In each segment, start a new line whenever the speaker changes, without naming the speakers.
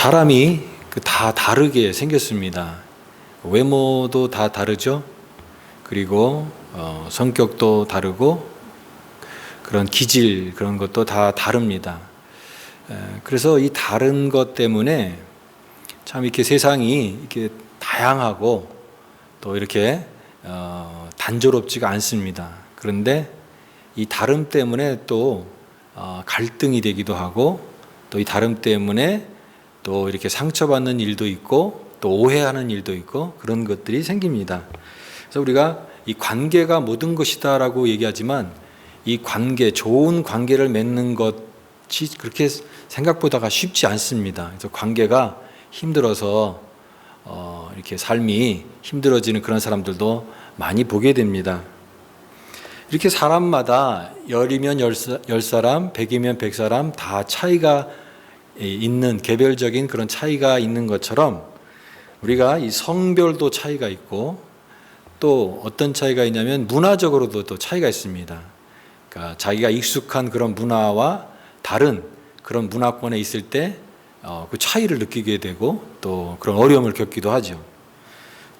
사람이 다 다르게 생겼습니다. 외모도 다 다르죠. 그리고 성격도 다르고 그런 기질 그런 것도 다 다릅니다. 그래서 이 다른 것 때문에 참 이렇게 세상이 이렇게 다양하고 또 이렇게 단조롭지가 않습니다. 그런데 이 다름 때문에 또 갈등이 되기도 하고 또 이 다름 때문에 또 이렇게 상처받는 일도 있고 또 오해하는 일도 있고 그런 것들이 생깁니다. 그래서 우리가 이 관계가 모든 것이다라고 얘기하지만 이 관계, 좋은 관계를 맺는 것이 그렇게 생각보다가 쉽지 않습니다. 그래서 관계가 힘들어서 이렇게 삶이 힘들어지는 그런 사람들도 많이 보게 됩니다. 이렇게 사람마다 10이면 10사람, 100이면 100사람 다 차이가 있는 개별적인 그런 차이가 있는 것처럼 우리가 이 성별도 차이가 있고 또 어떤 차이가 있냐면 문화적으로도 또 차이가 있습니다. 그러니까 자기가 익숙한 그런 문화와 다른 그런 문화권에 있을 때 그 차이를 느끼게 되고 또 그런 어려움을 겪기도 하죠.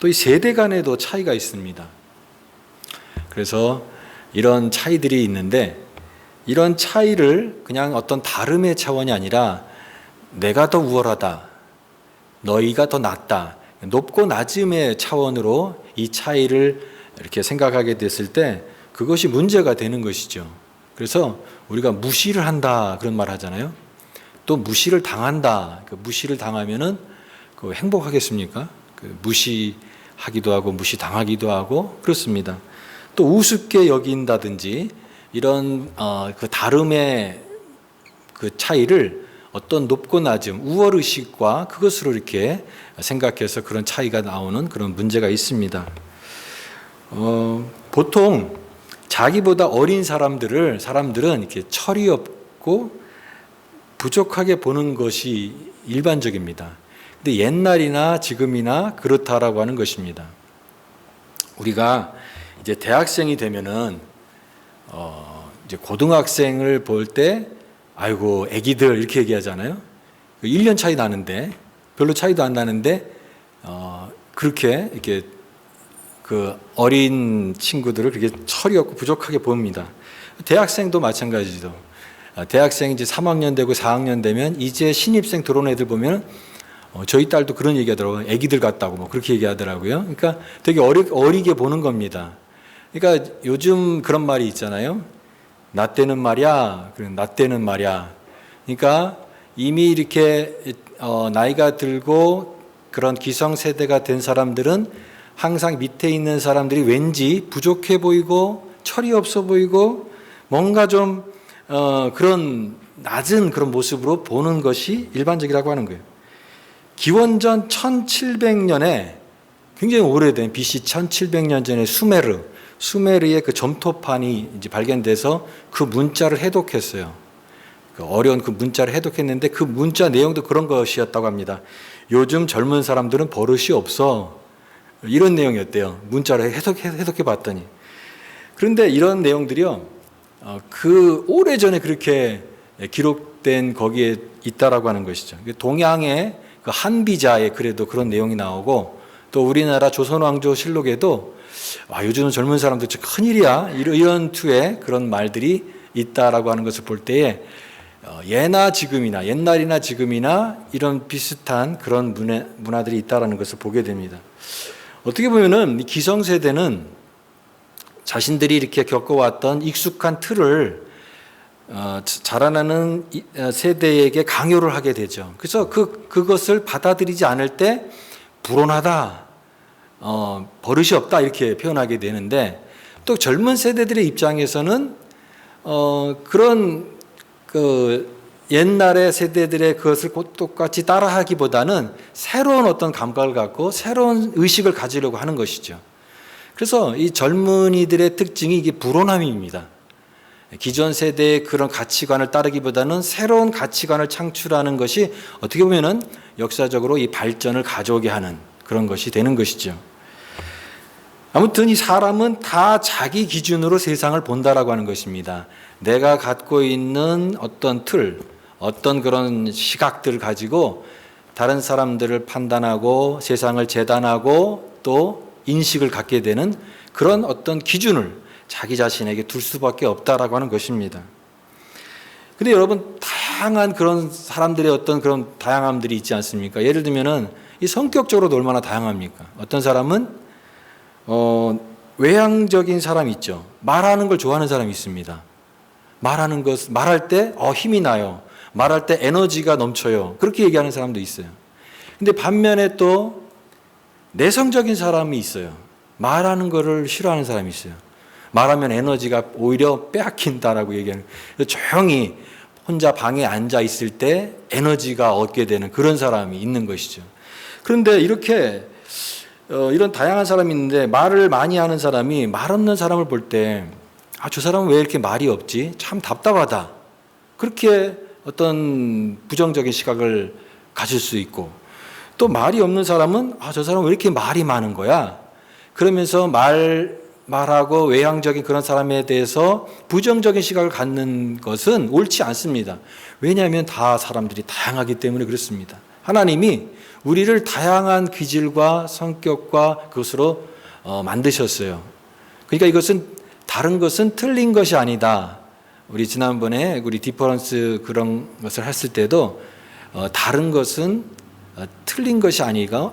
또 이 세대 간에도 차이가 있습니다. 그래서 이런 차이들이 있는데 이런 차이를 그냥 어떤 다름의 차원이 아니라 내가 더 우월하다, 너희가 더 낫다, 높고 낮음의 차원으로 이 차이를 이렇게 생각하게 됐을 때 그것이 문제가 되는 것이죠. 그래서 우리가 무시를 한다 그런 말 하잖아요. 또 무시를 당한다. 무시를 당하면은 행복하겠습니까? 무시하기도 하고 무시당하기도 하고 그렇습니다. 또 우습게 여긴다든지 이런 그 다름의 그 차이를 어떤 높고 낮음, 우월 의식과 그것으로 이렇게 생각해서 그런 차이가 나오는 그런 문제가 있습니다. 보통 자기보다 어린 사람들은 이렇게 철이 없고 부족하게 보는 것이 일반적입니다. 근데 옛날이나 지금이나 그렇다라고 하는 것입니다. 우리가 이제 대학생이 되면은 이제 고등학생을 볼 때 아이고 애기들 이렇게 얘기하잖아요. 1년 차이 나는데 별로 차이도 안 나는데 그렇게 이렇게 그 어린 친구들을 그렇게 철이 없고 부족하게 봅니다. 대학생도 마찬가지죠. 대학생 이제 3학년 되고 4학년 되면 이제 신입생 들어온 애들 보면 저희 딸도 그런 얘기하더라고요. 애기들 같다고 뭐 그렇게 얘기하더라고요. 그러니까 되게 어리게 보는 겁니다. 그러니까 요즘 그런 말이 있잖아요. 나 때는 말이야. 나 때는 말이야. 그러니까 이미 이렇게 나이가 들고 그런 기성세대가 된 사람들은 항상 밑에 있는 사람들이 왠지 부족해 보이고 철이 없어 보이고 뭔가 좀 그런 낮은 그런 모습으로 보는 것이 일반적이라고 하는 거예요. 기원전 1700년에 굉장히 오래된 BC 1700년 전에 수메르의 그 점토판이 이제 발견돼서 그 문자를 해독했어요. 어려운 그 문자를 해독했는데 그 문자 내용도 그런 것이었다고 합니다. 요즘 젊은 사람들은 버릇이 없어. 이런 내용이었대요. 문자를 해독해 봤더니. 그런데 이런 내용들이요. 그 오래전에 그렇게 기록된 거기에 있다라고 하는 것이죠. 동양의 그 한비자에 그래도 그런 내용이 나오고 또 우리나라 조선왕조실록에도 요즘은 젊은 사람들 큰일이야 이런 투의 그런 말들이 있다라고 하는 것을 볼 때에 옛날이나 지금이나 이런 비슷한 그런 문화들이 있다라는 것을 보게 됩니다. 어떻게 보면은 기성세대는 자신들이 이렇게 겪어왔던 익숙한 틀을 자라나는 세대에게 강요를 하게 되죠. 그래서 그것을 받아들이지 않을 때 불온하다, 버릇이 없다 이렇게 표현하게 되는데 또 젊은 세대들의 입장에서는 그런 그 옛날의 세대들의 그것을 똑같이 따라하기보다는 새로운 어떤 감각을 갖고 새로운 의식을 가지려고 하는 것이죠. 그래서 이 젊은이들의 특징이 이게 불온함입니다. 기존 세대의 그런 가치관을 따르기보다는 새로운 가치관을 창출하는 것이 어떻게 보면은 역사적으로 이 발전을 가져오게 하는 그런 것이 되는 것이죠. 아무튼 이 사람은 다 자기 기준으로 세상을 본다라고 하는 것입니다. 내가 갖고 있는 어떤 틀, 어떤 그런 시각들을 가지고 다른 사람들을 판단하고 세상을 재단하고 또 인식을 갖게 되는 그런 어떤 기준을 자기 자신에게 둘 수밖에 없다라고 하는 것입니다. 근데 여러분, 다양한 그런 사람들의 어떤 그런 다양함들이 있지 않습니까? 예를 들면은 이 성격적으로도 얼마나 다양합니까? 어떤 사람은 외향적인 사람이 있죠. 말하는 걸 좋아하는 사람이 있습니다. 말할 때 힘이 나요. 말할 때 에너지가 넘쳐요. 그렇게 얘기하는 사람도 있어요. 근데 반면에 또 내성적인 사람이 있어요. 말하는 거를 싫어하는 사람이 있어요. 말하면 에너지가 오히려 빼앗긴다라고 얘기하는, 조용히 혼자 방에 앉아 있을 때 에너지가 얻게 되는 그런 사람이 있는 것이죠. 그런데 이렇게 이런 다양한 사람이 있는데, 말을 많이 하는 사람이 말 없는 사람을 볼 때 저 사람은 왜 이렇게 말이 없지? 참 답답하다. 그렇게 어떤 부정적인 시각을 가질 수 있고, 또 말이 없는 사람은 저 사람은 왜 이렇게 말이 많은 거야? 그러면서 말하고 외향적인 그런 사람에 대해서 부정적인 시각을 갖는 것은 옳지 않습니다. 왜냐하면 다 사람들이 다양하기 때문에 그렇습니다. 하나님이 우리를 다양한 기질과 성격과 그것으로 만드셨어요. 그러니까 이것은 다른 것은 틀린 것이 아니다. 우리 지난번에 우리 디퍼런스 그런 것을 했을 때도 다른 것은 틀린 것이 아니다.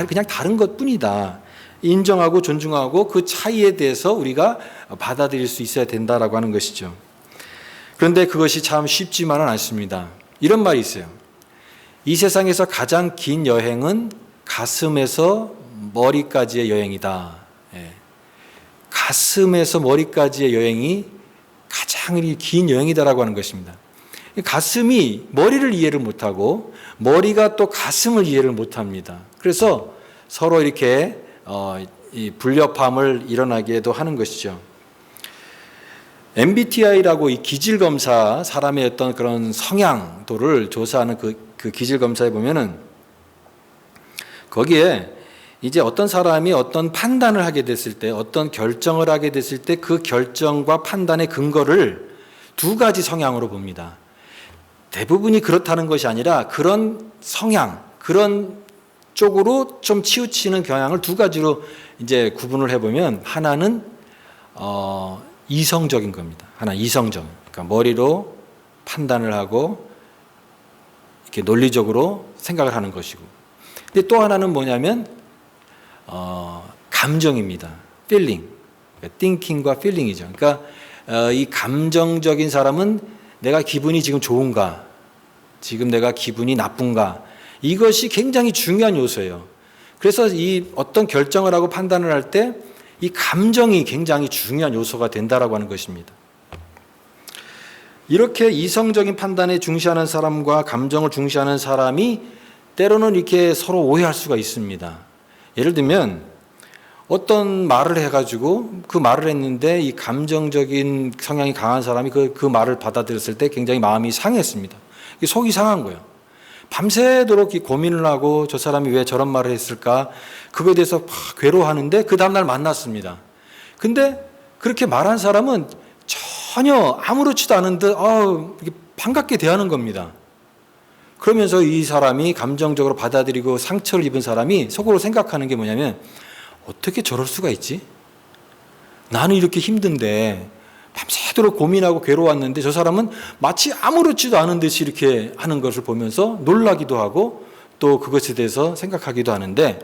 그냥 다른 것뿐이다. 인정하고 존중하고 그 차이에 대해서 우리가 받아들일 수 있어야 된다라고 하는 것이죠. 그런데 그것이 참 쉽지만은 않습니다. 이런 말이 있어요. 이 세상에서 가장 긴 여행은 가슴에서 머리까지의 여행이다. 가슴에서 머리까지의 여행이 가장 긴 여행이다라고 하는 것입니다. 가슴이 머리를 이해를 못하고 머리가 또 가슴을 이해를 못합니다. 그래서 서로 이렇게 이 불협화음을 일어나게도 하는 것이죠. MBTI라고 이 기질 검사, 사람의 어떤 그런 성향도를 조사하는 그 기질 검사에 보면은 거기에 이제 어떤 사람이 어떤 판단을 하게 됐을 때, 어떤 결정을 하게 됐을 때 그 결정과 판단의 근거를 두 가지 성향으로 봅니다. 대부분이 그렇다는 것이 아니라 그런 성향, 그런 쪽으로 좀 치우치는 경향을 두 가지로 이제 구분을 해보면, 하나는 이성적인 겁니다. 하나 이성적, 그러니까 머리로 판단을 하고 이렇게 논리적으로 생각을 하는 것이고, 근데 또 하나는 뭐냐면 감정입니다. feeling, 그러니까 thinking과 feeling이죠. 그러니까 이 감정적인 사람은 내가 기분이 지금 좋은가, 지금 내가 기분이 나쁜가, 이것이 굉장히 중요한 요소예요. 그래서 이 어떤 결정을 하고 판단을 할 때 이 감정이 굉장히 중요한 요소가 된다라고 하는 것입니다. 이렇게 이성적인 판단에 중시하는 사람과 감정을 중시하는 사람이 때로는 이렇게 서로 오해할 수가 있습니다. 예를 들면 어떤 말을 해가지고 그 말을 했는데 이 감정적인 성향이 강한 사람이 그 말을 받아들였을 때 굉장히 마음이 상했습니다. 속이 상한 거예요. 밤새도록 고민을 하고 저 사람이 왜 저런 말을 했을까, 그거에 대해서 막 괴로워하는데 그 다음날 만났습니다. 근데 그렇게 말한 사람은 전혀 아무렇지도 않은 듯 반갑게 대하는 겁니다. 그러면서 이 사람이 감정적으로 받아들이고 상처를 입은 사람이 속으로 생각하는 게 뭐냐면, 어떻게 저럴 수가 있지? 나는 이렇게 힘든데 밤새도록 고민하고 괴로웠는데 저 사람은 마치 아무렇지도 않은 듯이 이렇게 하는 것을 보면서 놀라기도 하고 또 그것에 대해서 생각하기도 하는데,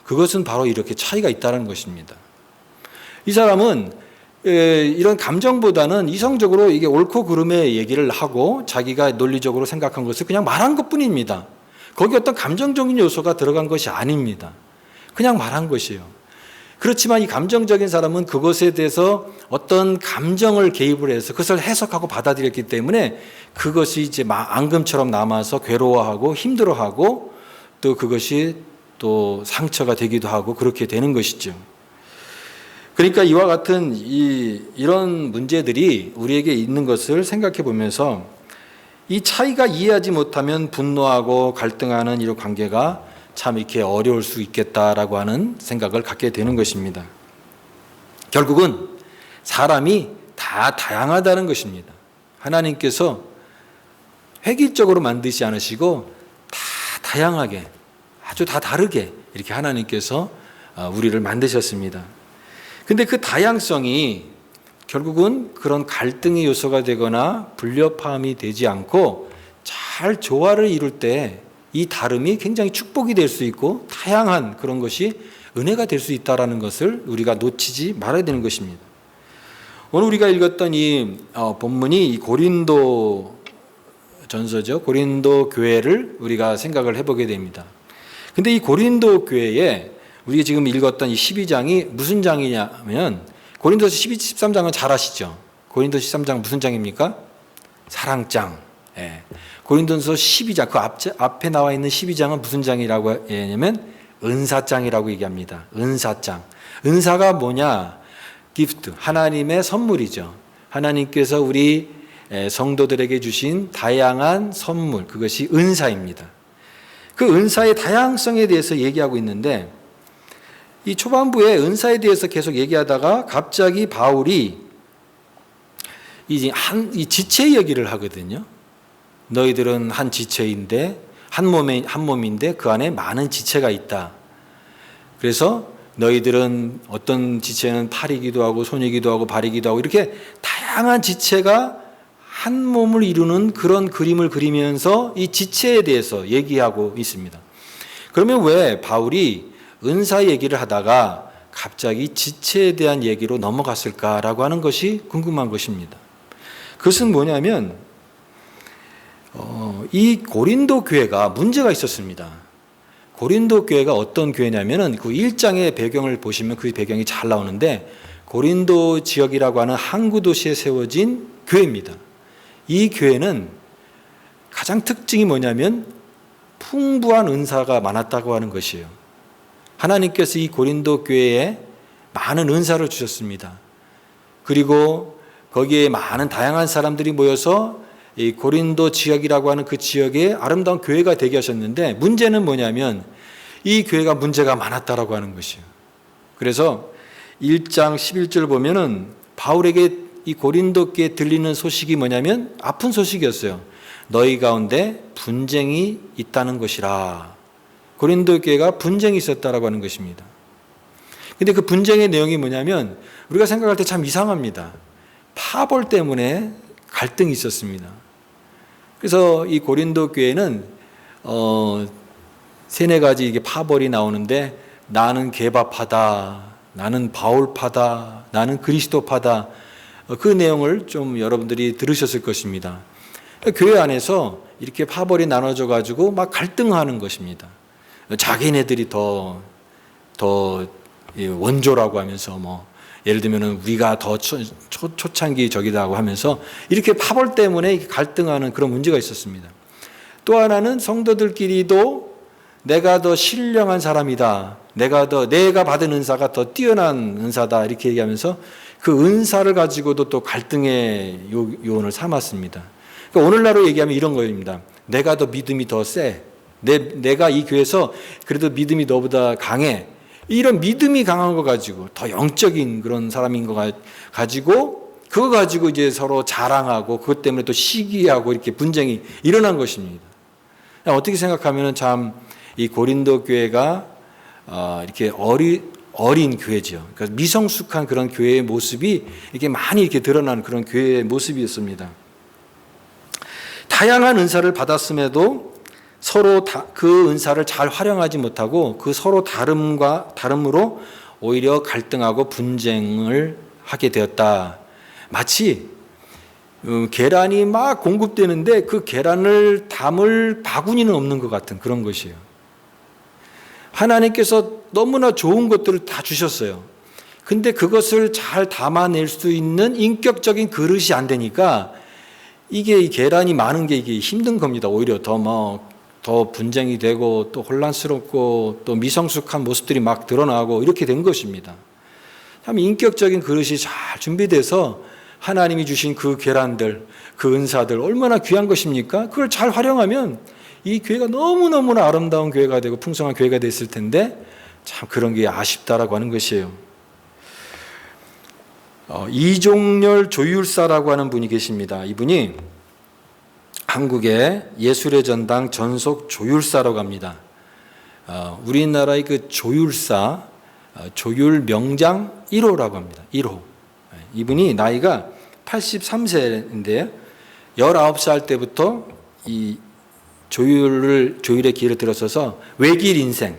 그것은 바로 이렇게 차이가 있다는 것입니다. 이 사람은 이런 감정보다는 이성적으로 이게 옳고 그름의 얘기를 하고 자기가 논리적으로 생각한 것을 그냥 말한 것뿐입니다. 거기 어떤 감정적인 요소가 들어간 것이 아닙니다. 그냥 말한 것이에요. 그렇지만 이 감정적인 사람은 그것에 대해서 어떤 감정을 개입을 해서 그것을 해석하고 받아들였기 때문에 그것이 이제 앙금처럼 남아서 괴로워하고 힘들어하고 또 그것이 또 상처가 되기도 하고 그렇게 되는 것이죠. 그러니까 이와 같은 이런 문제들이 우리에게 있는 것을 생각해 보면서 이 차이가 이해하지 못하면 분노하고 갈등하는 이런 관계가 참 이렇게 어려울 수 있겠다라고 하는 생각을 갖게 되는 것입니다. 결국은 사람이 다 다양하다는 것입니다. 하나님께서 획일적으로 만드지 않으시고 다 다양하게, 아주 다 다르게 이렇게 하나님께서 우리를 만드셨습니다. 근데 그 다양성이 결국은 그런 갈등의 요소가 되거나 불협화음이 되지 않고 잘 조화를 이룰 때 이 다름이 굉장히 축복이 될 수 있고 다양한 그런 것이 은혜가 될 수 있다는 것을 우리가 놓치지 말아야 되는 것입니다. 오늘 우리가 읽었던 이 본문이 이 고린도 전서죠. 고린도 교회를 우리가 생각을 해보게 됩니다. 근데 이 고린도 교회에 우리가 지금 읽었던 이 12장이 무슨 장이냐면 고린도서 13장은 잘 아시죠? 고린도서 13장 무슨 장입니까? 사랑장. 예. 고린도서 12장 그 앞에 나와 있는 12장은 무슨 장이라고 하냐면 은사장이라고 얘기합니다. 은사장. 은사가 뭐냐? 기프트. 하나님의 선물이죠. 하나님께서 우리 성도들에게 주신 다양한 선물, 그것이 은사입니다. 그 은사의 다양성에 대해서 얘기하고 있는데 이 초반부에 은사에 대해서 계속 얘기하다가 갑자기 바울이 이 지체 얘기를 하거든요. 너희들은 한 지체인데 한 몸인데 그 안에 많은 지체가 있다. 그래서 너희들은 어떤 지체는 팔이기도 하고 손이기도 하고 발이기도 하고 이렇게 다양한 지체가 한 몸을 이루는 그런 그림을 그리면서 이 지체에 대해서 얘기하고 있습니다. 그러면 왜 바울이 은사 얘기를 하다가 갑자기 지체에 대한 얘기로 넘어갔을까라고 하는 것이 궁금한 것입니다. 그것은 뭐냐면 이 고린도 교회가 문제가 있었습니다. 고린도 교회가 어떤 교회냐면은 그 1장의 배경을 보시면 그 배경이 잘 나오는데 고린도 지역이라고 하는 항구 도시에 세워진 교회입니다. 이 교회는 가장 특징이 뭐냐면 풍부한 은사가 많았다고 하는 것이에요. 하나님께서 이 고린도 교회에 많은 은사를 주셨습니다. 그리고 거기에 많은 다양한 사람들이 모여서 이 고린도 지역이라고 하는 그 지역에 아름다운 교회가 되게 하셨는데 문제는 뭐냐면 이 교회가 문제가 많았다라고 하는 것이에요. 그래서 1장 11절 보면은 바울에게 이 고린도 교회에 들리는 소식이 뭐냐면 아픈 소식이었어요. 너희 가운데 분쟁이 있다는 것이라. 고린도 교회가 분쟁이 있었다라고 하는 것입니다. 근데 그 분쟁의 내용이 뭐냐면 우리가 생각할 때 참 이상합니다. 파벌 때문에 갈등이 있었습니다. 그래서 이 고린도 교회는 세네 가지 이게 파벌이 나오는데 나는 개바파다, 나는 바울파다, 나는 그리스도파다. 그 내용을 좀 여러분들이 들으셨을 것입니다. 교회 안에서 이렇게 파벌이 나눠져 가지고 막 갈등하는 것입니다. 자기네들이 더 원조라고 하면서 뭐 예를 들면은 우리가 더 초창기 적이다고 하면서 이렇게 파벌 때문에 갈등하는 그런 문제가 있었습니다. 또 하나는 성도들끼리도 내가 더 신령한 사람이다. 내가 받은 은사가 더 뛰어난 은사다. 이렇게 얘기하면서 그 은사를 가지고도 또 갈등의 요원을 삼았습니다. 그러니까 오늘날로 얘기하면 이런 거입니다. 내가 더 믿음이 더 세. 내가 이 교회에서 그래도 믿음이 너보다 강해. 이런 믿음이 강한 거 가지고 더 영적인 그런 사람인 거 가지고 그거 가지고 이제 서로 자랑하고 그것 때문에 또 시기하고 이렇게 분쟁이 일어난 것입니다. 어떻게 생각하면 참 이 고린도 교회가 이렇게 어린 교회죠. 그러니까 미성숙한 그런 교회의 모습이 이렇게 많이 이렇게 드러나는 그런 교회의 모습이었습니다. 다양한 은사를 받았음에도 서로 그 은사를 잘 활용하지 못하고 그 서로 다름으로 오히려 갈등하고 분쟁을 하게 되었다. 마치 계란이 막 공급되는데 그 계란을 담을 바구니는 없는 것 같은 그런 것이에요. 하나님께서 너무나 좋은 것들을 다 주셨어요. 근데 그것을 잘 담아낼 수 있는 인격적인 그릇이 안 되니까 이게 이 계란이 많은 게 이게 힘든 겁니다. 오히려 더 분쟁이 되고 또 혼란스럽고 또 미성숙한 모습들이 막 드러나고 이렇게 된 것입니다. 참 인격적인 그릇이 잘 준비돼서 하나님이 주신 그 계란들, 그 은사들 얼마나 귀한 것입니까? 그걸 잘 활용하면 이 교회가 너무너무나 아름다운 교회가 되고 풍성한 교회가 됐을 텐데 참 그런 게 아쉽다라고 하는 것이에요. 이종렬 조율사라고 하는 분이 계십니다. 이분이 한국의 예술의 전당 전속 조율사라고 합니다. 우리나라의 그 조율사, 조율 명장 1호라고 합니다. 1호. 이분이 나이가 83세인데요. 19살 때부터 이 조율의 길을 들어서서 외길 인생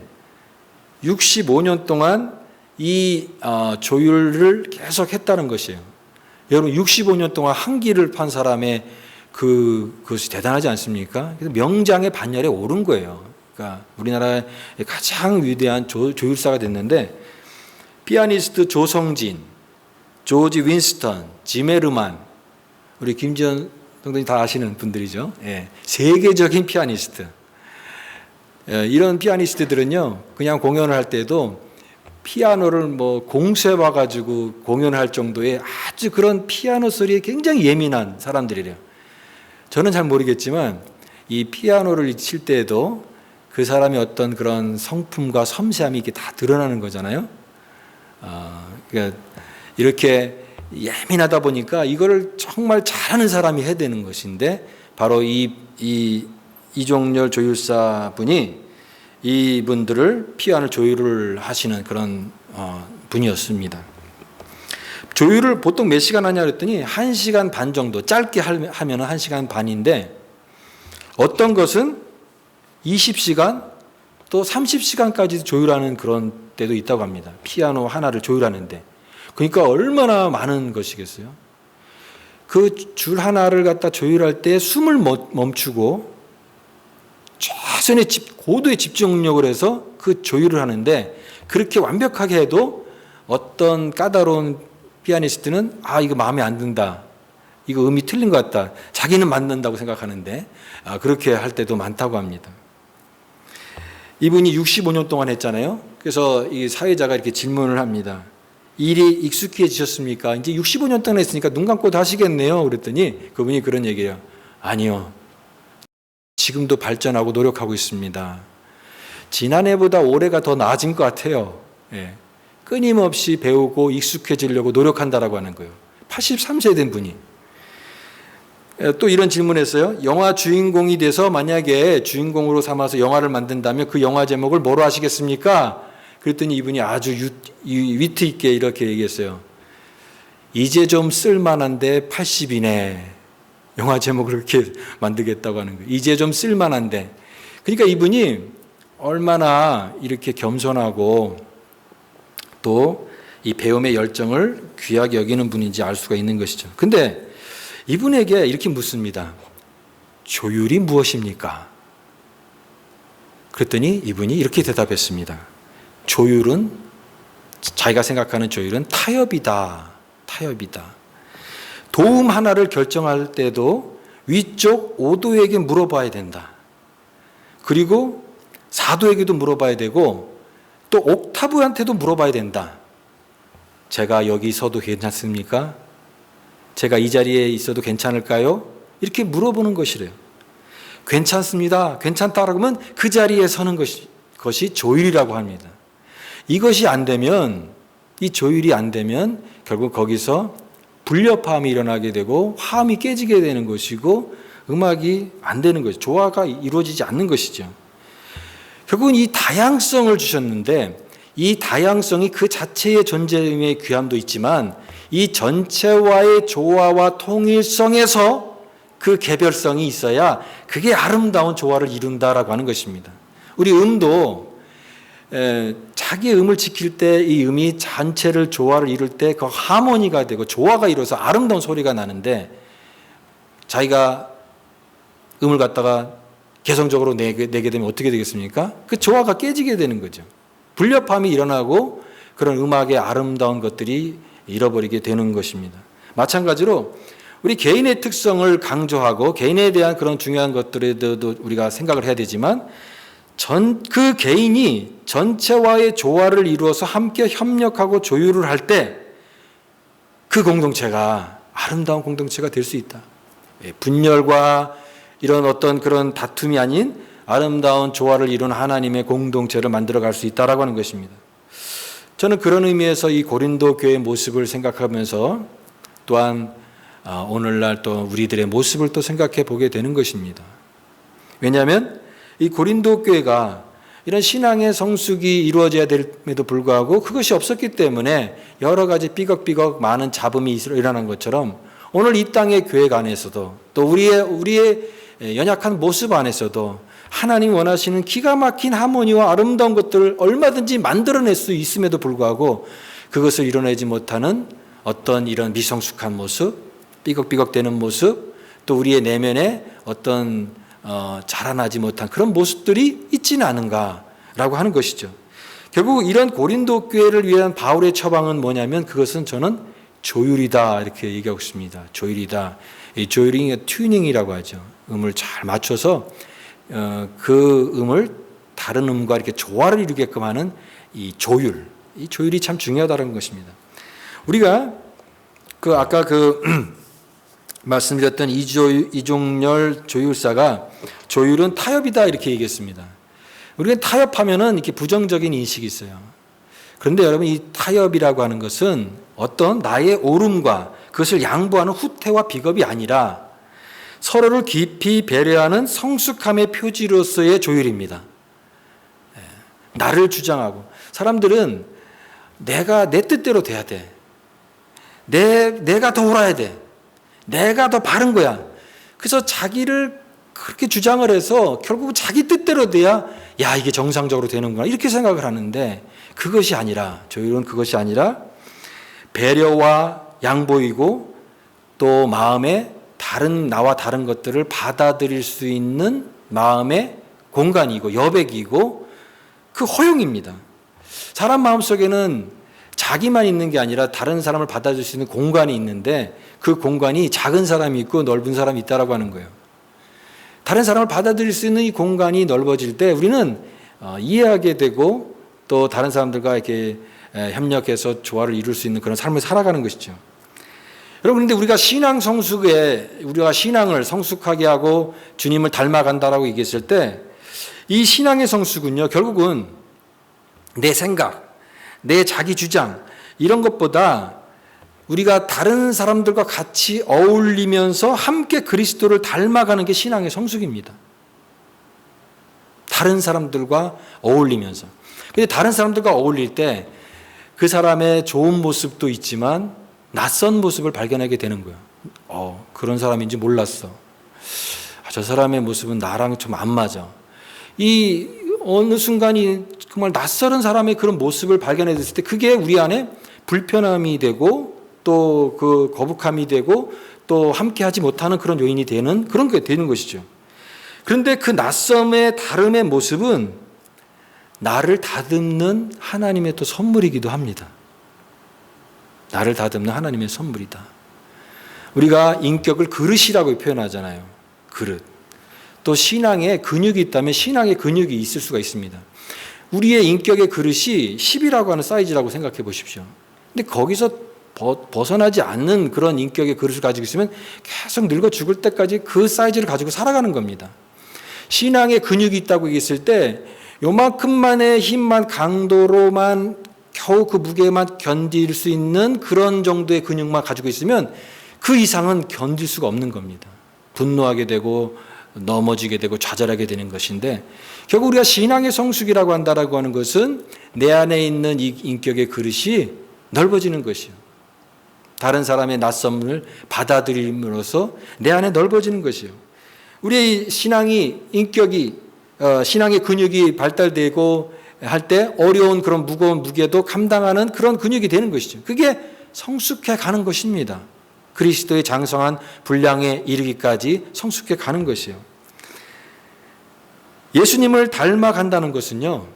65년 동안 이 조율을 계속 했다는 것이에요. 여러분 65년 동안 한 길을 판 사람의 그것이 대단하지 않습니까? 그래서 명장의 반열에 오른 거예요. 그러니까 우리나라의 가장 위대한 조율사가 됐는데 피아니스트 조성진, 조지 윈스턴, 지메르만, 우리 김지현 동생이 다 아시는 분들이죠. 예, 세계적인 피아니스트. 이런 피아니스트들은요, 그냥 공연을 할 때도 피아노를 뭐 공세 봐가지고 공연할 정도의 아주 그런 피아노 소리에 굉장히 예민한 사람들이래요. 저는 잘 모르겠지만 이 피아노를 칠 때에도 그 사람의 어떤 그런 성품과 섬세함이 이렇게 다 드러나는 거잖아요. 그러니까 이렇게 예민하다 보니까 이거를 정말 잘하는 사람이 해야 되는 것인데 바로 이종렬 조율사 분이 이분들을 피아노 조율을 하시는 그런 분이었습니다. 조율을 보통 몇 시간 하냐 그랬더니 1시간 반 정도, 짧게 하면 1시간 반인데 어떤 것은 20시간 또 30시간까지 조율하는 그런 때도 있다고 합니다. 피아노 하나를 조율하는데. 그러니까 얼마나 많은 것이겠어요. 그 줄 하나를 갖다 조율할 때 숨을 멈추고 최선의 고도의 집중력을 해서 그 조율을 하는데 그렇게 완벽하게 해도 어떤 까다로운 피아니스트는 이거 마음에 안 든다. 이거 음이 틀린 것 같다. 자기는 맞는다고 생각하는데 그렇게 할 때도 많다고 합니다. 이분이 65년 동안 했잖아요. 그래서 이 사회자가 이렇게 질문을 합니다. 일이 익숙해지셨습니까? 이제 65년 동안 했으니까 눈 감고도 하시겠네요. 그랬더니 그분이 그런 얘기예요. 아니요. 지금도 발전하고 노력하고 있습니다. 지난해보다 올해가 더 나아진 것 같아요. 예. 끊임없이 배우고 익숙해지려고 노력한다라고 하는 거예요. 83세 된 분이. 또 이런 질문했어요. 영화 주인공이 돼서 만약에 주인공으로 삼아서 영화를 만든다면 그 영화 제목을 뭐로 하시겠습니까? 그랬더니 이분이 아주 위트 있게 이렇게 얘기했어요. 이제 좀 쓸만한데 80이네. 영화 제목을 그렇게 만들겠다고 하는 거예요. 이제 좀 쓸만한데. 그러니까 이분이 얼마나 이렇게 겸손하고 또 이 배움의 열정을 귀하게 여기는 분인지 알 수가 있는 것이죠. 근데 이분에게 이렇게 묻습니다. 조율이 무엇입니까? 그랬더니 이분이 이렇게 대답했습니다. 조율은, 자기가 생각하는 조율은 타협이다. 타협이다. 도움 하나를 결정할 때도 위쪽 5도에게 물어봐야 된다. 그리고 4도에게도 물어봐야 되고 또 옥타브한테도 물어봐야 된다. 제가 여기 있어도 괜찮습니까? 제가 이 자리에 있어도 괜찮을까요? 이렇게 물어보는 것이래요. 괜찮습니다. 괜찮다라고 하면 그 자리에 서는 것이 조율이라고 합니다. 이것이 안 되면, 이 조율이 안 되면 결국 거기서 불협화음이 일어나게 되고 화음이 깨지게 되는 것이고 음악이 안 되는 것이죠. 조화가 이루어지지 않는 것이죠. 결국은 이 다양성을 주셨는데 이 다양성이 그 자체의 존재의 귀함도 있지만 이 전체와의 조화와 통일성에서 그 개별성이 있어야 그게 아름다운 조화를 이룬다라고 하는 것입니다. 우리 음도 자기의 음을 지킬 때 이 음이 전체를 조화를 이룰 때 그 하모니가 되고 조화가 이루어서 아름다운 소리가 나는데 자기가 음을 갖다가 개성적으로 내게 되면 어떻게 되겠습니까? 그 조화가 깨지게 되는 거죠. 불협화음이 일어나고 그런 음악의 아름다운 것들이 잃어버리게 되는 것입니다. 마찬가지로 우리 개인의 특성을 강조하고 개인에 대한 그런 중요한 것들에도 우리가 생각을 해야 되지만 그 개인이 전체와의 조화를 이루어서 함께 협력하고 조율을 할 때 그 공동체가 아름다운 공동체가 될 수 있다. 분열과 이런 어떤 그런 다툼이 아닌 아름다운 조화를 이룬 하나님의 공동체를 만들어갈 수 있다라고 하는 것입니다. 저는 그런 의미에서 이 고린도 교회의 모습을 생각하면서 또한 오늘날 또 우리들의 모습을 또 생각해 보게 되는 것입니다. 왜냐하면 이 고린도 교회가 이런 신앙의 성숙이 이루어져야 됨에도 불구하고 그것이 없었기 때문에 여러 가지 삐걱삐걱 많은 잡음이 일어난 것처럼 오늘 이 땅의 교회 안에서도 또 우리의 연약한 모습 안에서도 하나님 원하시는 기가 막힌 하모니와 아름다운 것들을 얼마든지 만들어낼 수 있음에도 불구하고 그것을 이뤄내지 못하는 어떤 이런 미성숙한 모습, 삐걱삐걱대는 모습, 또 우리의 내면에 어떤 자라나지 못한 그런 모습들이 있지는 않은가라고 하는 것이죠. 결국 이런 고린도 교회를 위한 바울의 처방은 뭐냐면 그것은 저는 조율이다 이렇게 얘기하고 있습니다. 조율이다. 이 조율이 튜닝이라고 하죠. 음을 잘 맞춰서 그 음을 다른 음과 이렇게 조화를 이루게끔 하는 이 조율. 이 조율이 참 중요하다는 것입니다. 우리가 아까 말씀드렸던 이종열 조율사가 조율은 타협이다 이렇게 얘기했습니다. 우리가 타협하면은 이렇게 부정적인 인식이 있어요. 그런데 여러분 이 타협이라고 하는 것은 어떤 나의 옳음과 그것을 양보하는 후퇴와 비겁이 아니라 서로를 깊이 배려하는 성숙함의 표지로서의 조율입니다. 나를 주장하고 사람들은 내가 내 뜻대로 돼야 돼. 내가 더 옳아야 돼. 내가 더 바른 거야. 그래서 자기를 그렇게 주장을 해서 결국 자기 뜻대로 돼야 야 이게 정상적으로 되는구나 이렇게 생각을 하는데 그것이 아니라 조율은 그것이 아니라 배려와 양보이고 또 마음에 나와 다른 것들을 받아들일 수 있는 마음의 공간이고 여백이고 그 허용입니다. 사람 마음속에는 자기만 있는 게 아니라 다른 사람을 받아줄 수 있는 공간이 있는데 그 공간이 작은 사람이 있고 넓은 사람이 있다라고 하는 거예요. 다른 사람을 받아들일 수 있는 이 공간이 넓어질 때 우리는 이해하게 되고 또 다른 사람들과 이렇게 협력해서 조화를 이룰 수 있는 그런 삶을 살아가는 것이죠. 여러분, 근데 우리가 우리가 신앙을 성숙하게 하고 주님을 닮아간다라고 얘기했을 때 이 신앙의 성숙은요, 결국은 내 생각, 내 자기 주장, 이런 것보다 우리가 다른 사람들과 같이 어울리면서 함께 그리스도를 닮아가는 게 신앙의 성숙입니다. 다른 사람들과 어울리면서. 근데 다른 사람들과 어울릴 때 그 사람의 좋은 모습도 있지만 낯선 모습을 발견하게 되는 거예요. 그런 사람인지 몰랐어. 저 사람의 모습은 나랑 좀 안 맞아. 이 어느 순간이 정말 낯설은 사람의 그런 모습을 발견했을 때 그게 우리 안에 불편함이 되고 또 그 거북함이 되고 또 함께하지 못하는 그런 요인이 되는 그런 게 되는 것이죠. 그런데 그 낯섦의 다름의 모습은 나를 다듬는 하나님의 또 선물이기도 합니다. 나를 다듬는 하나님의 선물이다. 우리가 인격을 그릇이라고 표현하잖아요. 그릇. 또 신앙에 근육이 있다면 신앙의 근육이 있을 수가 있습니다. 우리의 인격의 그릇이 10이라고 하는 사이즈라고 생각해 보십시오. 근데 거기서 벗어나지 않는 그런 인격의 그릇을 가지고 있으면 계속 늙어 죽을 때까지 그 사이즈를 가지고 살아가는 겁니다. 신앙의 근육이 있다고 얘기했을 때 요만큼만의 힘만 강도로만 겨우 그 무게만 견딜 수 있는 그런 정도의 근육만 가지고 있으면 그 이상은 견딜 수가 없는 겁니다. 분노하게 되고 넘어지게 되고 좌절하게 되는 것인데 결국 우리가 신앙의 성숙이라고 한다라고 하는 것은 내 안에 있는 이 인격의 그릇이 넓어지는 것이요. 다른 사람의 낯섦을 받아들임으로써 내 안에 넓어지는 것이요. 우리의 신앙의 근육이 발달되고 할 때 어려운 그런 무거운 무게도 감당하는 그런 근육이 되는 것이죠. 그게 성숙해 가는 것입니다. 그리스도의 장성한 분량에 이르기까지 성숙해 가는 것이에요. 예수님을 닮아간다는 것은요,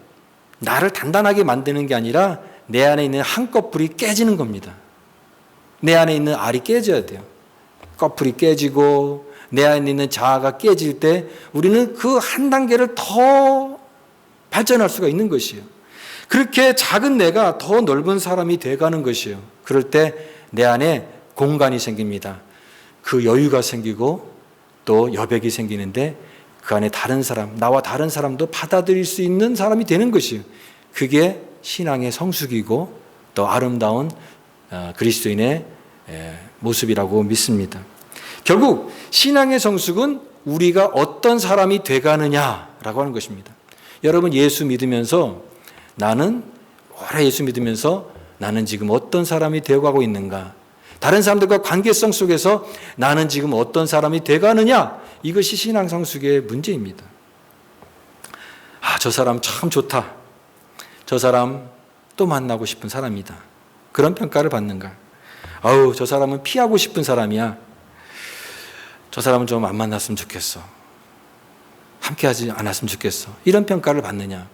나를 단단하게 만드는 게 아니라 내 안에 있는 한꺼풀이 깨지는 겁니다. 내 안에 있는 알이 깨져야 돼요. 꺼풀이 깨지고 내 안에 있는 자아가 깨질 때 우리는 그 한 단계를 더 발전할 수가 있는 것이에요. 그렇게 작은 내가 더 넓은 사람이 돼가는 것이에요. 그럴 때 내 안에 공간이 생깁니다. 그 여유가 생기고 또 여백이 생기는데 그 안에 다른 사람, 나와 다른 사람도 받아들일 수 있는 사람이 되는 것이에요. 그게 신앙의 성숙이고 또 아름다운 그리스도인의 모습이라고 믿습니다. 결국 신앙의 성숙은 우리가 어떤 사람이 돼가느냐라고 하는 것입니다. 여러분 예수 믿으면서 오래 예수 믿으면서 나는 지금 어떤 사람이 되어가고 있는가? 다른 사람들과 관계성 속에서 나는 지금 어떤 사람이 돼가느냐? 이것이 신앙 성숙의 문제입니다. 저 사람 참 좋다. 저 사람 또 만나고 싶은 사람이다. 그런 평가를 받는가? 저 사람은 피하고 싶은 사람이야. 저 사람은 좀 안 만났으면 좋겠어. 함께하지 않았으면 좋겠어. 이런 평가를 받느냐?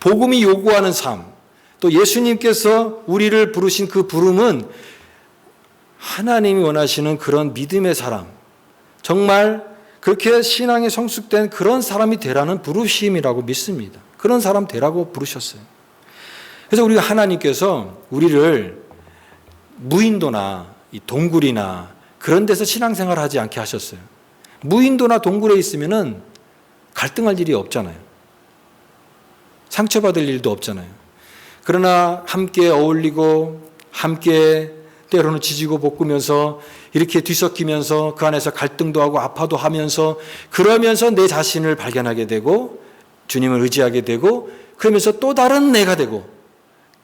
복음이 요구하는 삶, 또 예수님께서 우리를 부르신 그 부름은 하나님이 원하시는 그런 믿음의 사람, 정말 그렇게 신앙이 성숙된 그런 사람이 되라는 부르심이라고 믿습니다. 그런 사람 되라고 부르셨어요. 그래서 우리가 하나님께서 우리를 무인도나 이 동굴이나 그런 데서 신앙생활을 하지 않게 하셨어요. 무인도나 동굴에 있으면은 갈등할 일이 없잖아요. 상처받을 일도 없잖아요. 그러나 함께 어울리고 함께 때로는 지지고 볶으면서 이렇게 뒤섞이면서 그 안에서 갈등도 하고 아파도 하면서 그러면서 내 자신을 발견하게 되고 주님을 의지하게 되고 그러면서 또 다른 내가 되고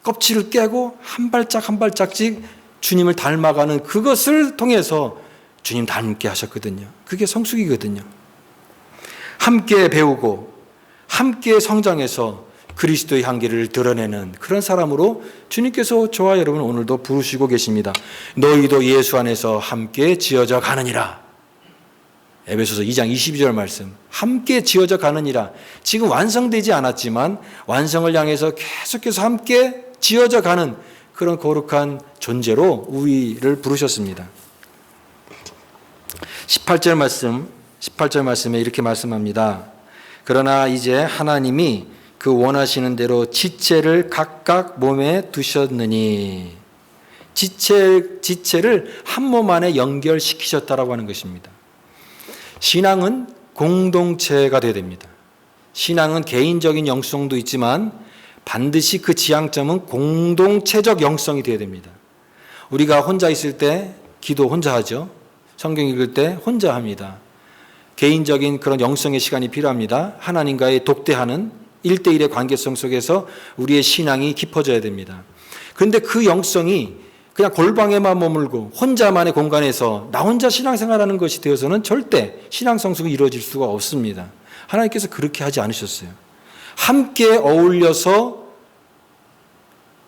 껍질을 깨고 한 발짝 한 발짝씩 주님을 닮아가는 그것을 통해서 주님 닮게 하셨거든요. 그게 성숙이거든요. 함께 배우고 함께 성장해서 그리스도의 향기를 드러내는 그런 사람으로 주님께서 저와 여러분 오늘도 부르시고 계십니다. 너희도 예수 안에서 함께 지어져 가느니라. 에베소서 2장 22절 말씀. 함께 지어져 가느니라. 지금 완성되지 않았지만 완성을 향해서 계속해서 함께 지어져 가는 그런 거룩한 존재로 우리를 부르셨습니다. 18절 말씀에 이렇게 말씀합니다. 그러나 이제 하나님이 그 원하시는 대로 지체를 각각 몸에 두셨느니, 지체를 한 몸 안에 연결시키셨다라고 하는 것입니다. 신앙은 공동체가 되어야 됩니다. 신앙은 개인적인 영성도 있지만 반드시 그 지향점은 공동체적 영성이 되어야 됩니다. 우리가 혼자 있을 때 기도 혼자 하죠. 성경 읽을 때 혼자 합니다. 개인적인 그런 영성의 시간이 필요합니다. 하나님과의 독대하는 1대1의 관계성 속에서 우리의 신앙이 깊어져야 됩니다. 그런데 그 영성이 그냥 골방에만 머물고 혼자만의 공간에서 나 혼자 신앙생활하는 것이 되어서는 절대 신앙 성숙이 이루어질 수가 없습니다. 하나님께서 그렇게 하지 않으셨어요. 함께 어울려서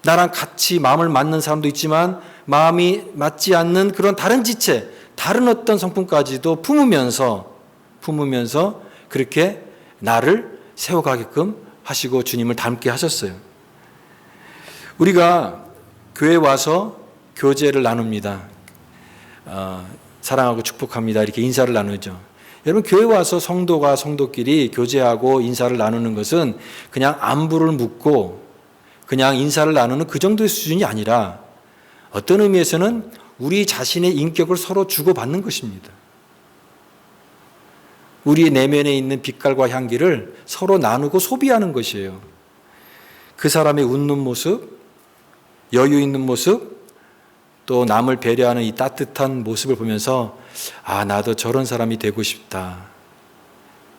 나랑 같이 마음을 맞는 사람도 있지만 마음이 맞지 않는 그런 다른 지체, 다른 어떤 성품까지도 품으면서 그렇게 나를 세워가게끔 하시고 주님을 닮게 하셨어요. 우리가 교회 와서 교제를 나눕니다. 사랑하고 축복합니다. 이렇게 인사를 나누죠. 여러분 교회 와서 성도가 성도끼리 교제하고 인사를 나누는 것은 그냥 안부를 묻고 그냥 인사를 나누는 그 정도의 수준이 아니라 어떤 의미에서는 우리 자신의 인격을 서로 주고받는 것입니다. 우리의 내면에 있는 빛깔과 향기를 서로 나누고 소비하는 것이에요. 그 사람의 웃는 모습, 여유 있는 모습, 또 남을 배려하는 이 따뜻한 모습을 보면서 나도 저런 사람이 되고 싶다.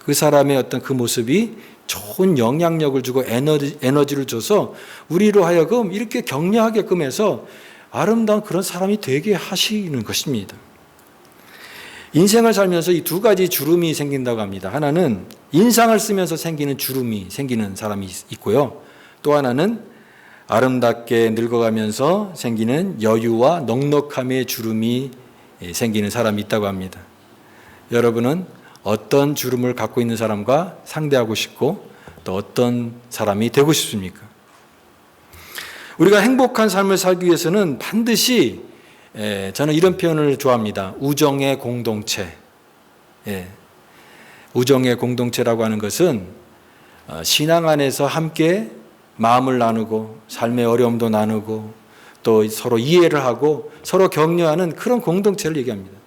그 사람의 어떤 그 모습이 좋은 영향력을 주고 에너지를 줘서 우리로 하여금 이렇게 격려하게끔 해서 아름다운 그런 사람이 되게 하시는 것입니다. 인생을 살면서 이 두 가지 주름이 생긴다고 합니다. 하나는 인상을 쓰면서 생기는 주름이 생기는 사람이 있고요. 또 하나는 아름답게 늙어가면서 생기는 여유와 넉넉함의 주름이 생기는 사람이 있다고 합니다. 여러분은 어떤 주름을 갖고 있는 사람과 상대하고 싶고 또 어떤 사람이 되고 싶습니까? 우리가 행복한 삶을 살기 위해서는 반드시 저는 이런 표현을 좋아합니다. 우정의 공동체. 우정의 공동체라고 하는 것은 신앙 안에서 함께 마음을 나누고 삶의 어려움도 나누고 또 서로 이해를 하고 서로 격려하는 그런 공동체를 얘기합니다.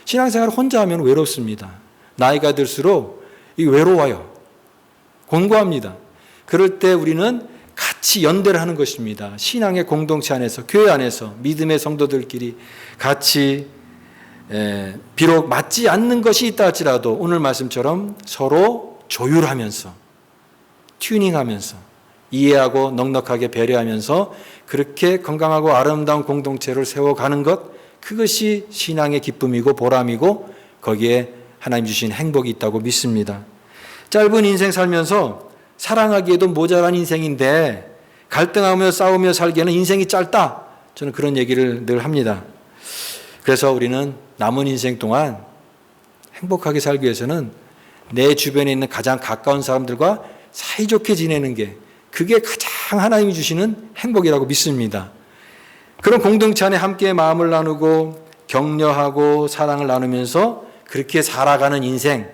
신앙생활을 혼자 하면 외롭습니다. 나이가 들수록 외로워요. 곤고합니다. 그럴 때 우리는 같이 연대를 하는 것입니다. 신앙의 공동체 안에서, 교회 안에서 믿음의 성도들끼리 같이 비록 맞지 않는 것이 있다 할지라도 오늘 말씀처럼 서로 조율하면서 튜닝하면서 이해하고 넉넉하게 배려하면서 그렇게 건강하고 아름다운 공동체를 세워가는 것, 그것이 신앙의 기쁨이고 보람이고 거기에 하나님 주신 행복이 있다고 믿습니다. 짧은 인생 살면서 사랑하기에도 모자란 인생인데 갈등하며 싸우며 살기에는 인생이 짧다. 저는 그런 얘기를 늘 합니다. 그래서 우리는 남은 인생 동안 행복하게 살기 위해서는 내 주변에 있는 가장 가까운 사람들과 사이좋게 지내는 게, 그게 가장 하나님이 주시는 행복이라고 믿습니다. 그런 공동체 안에 함께 마음을 나누고 격려하고 사랑을 나누면서 그렇게 살아가는 인생,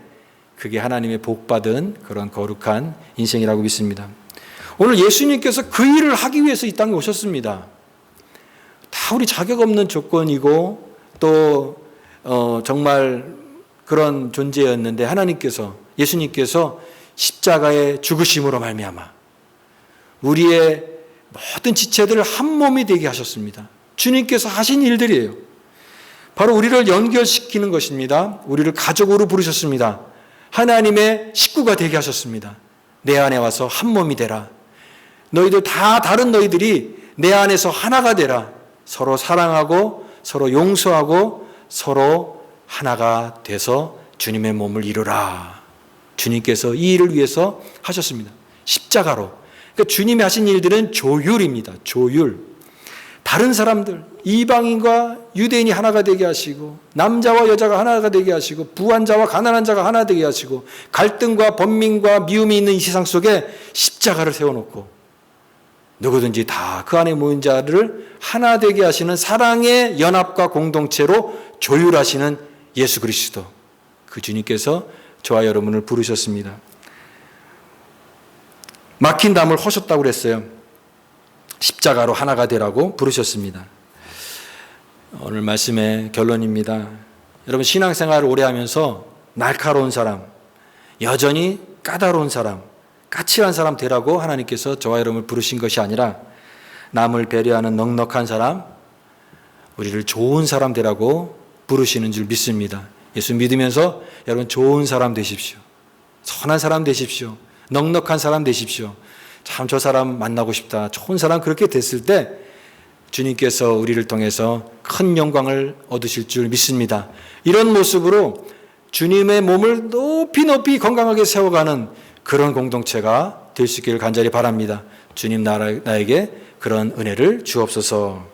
그게 하나님의 복받은 그런 거룩한 인생이라고 믿습니다. 오늘 예수님께서 그 일을 하기 위해서 이 땅에 오셨습니다. 다 우리 자격 없는 조건이고 또 정말 그런 존재였는데 하나님께서, 예수님께서 십자가의 죽으심으로 말미암아 우리의 모든 지체들을 한 몸이 되게 하셨습니다. 주님께서 하신 일들이에요. 바로 우리를 연결시키는 것입니다. 우리를 가족으로 부르셨습니다. 하나님의 식구가 되게 하셨습니다. 내 안에 와서 한 몸이 되라. 너희들 다 다른 너희들이 내 안에서 하나가 되라. 서로 사랑하고 서로 용서하고 서로 하나가 돼서 주님의 몸을 이루라. 주님께서 이 일을 위해서 하셨습니다. 십자가로. 그러니까 주님이 하신 일들은 조율입니다. 조율. 다른 사람들, 이방인과 유대인이 하나가 되게 하시고, 남자와 여자가 하나가 되게 하시고, 부한 자와 가난한 자가 하나 되게 하시고, 갈등과 번민과 미움이 있는 이 세상 속에 십자가를 세워놓고 누구든지 다 그 안에 모인 자를 하나 되게 하시는 사랑의 연합과 공동체로 조율하시는 예수 그리스도, 그 주님께서 저와 여러분을 부르셨습니다. 막힌 담을 허셨다고 그랬어요. 십자가로 하나가 되라고 부르셨습니다. 오늘 말씀의 결론입니다. 여러분, 신앙생활을 오래 하면서 날카로운 사람, 여전히 까다로운 사람, 까칠한 사람 되라고 하나님께서 저와 여러분을 부르신 것이 아니라 남을 배려하는 넉넉한 사람, 우리를 좋은 사람 되라고 부르시는 줄 믿습니다. 예수 믿으면서 여러분 좋은 사람 되십시오. 선한 사람 되십시오. 넉넉한 사람 되십시오. 참 저 사람 만나고 싶다. 좋은 사람 그렇게 됐을 때 주님께서 우리를 통해서 큰 영광을 얻으실 줄 믿습니다. 이런 모습으로 주님의 몸을 높이 높이 건강하게 세워가는 그런 공동체가 될 수 있기를 간절히 바랍니다. 주님 나에게 그런 은혜를 주옵소서.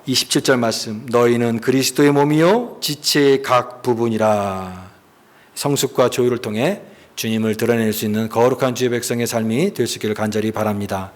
27절 말씀, 너희는 그리스도의 몸이요 지체의 각 부분이라. 성숙과 조율을 통해 주님을 드러낼 수 있는 거룩한 주의 백성의 삶이 될 수 있기를 간절히 바랍니다.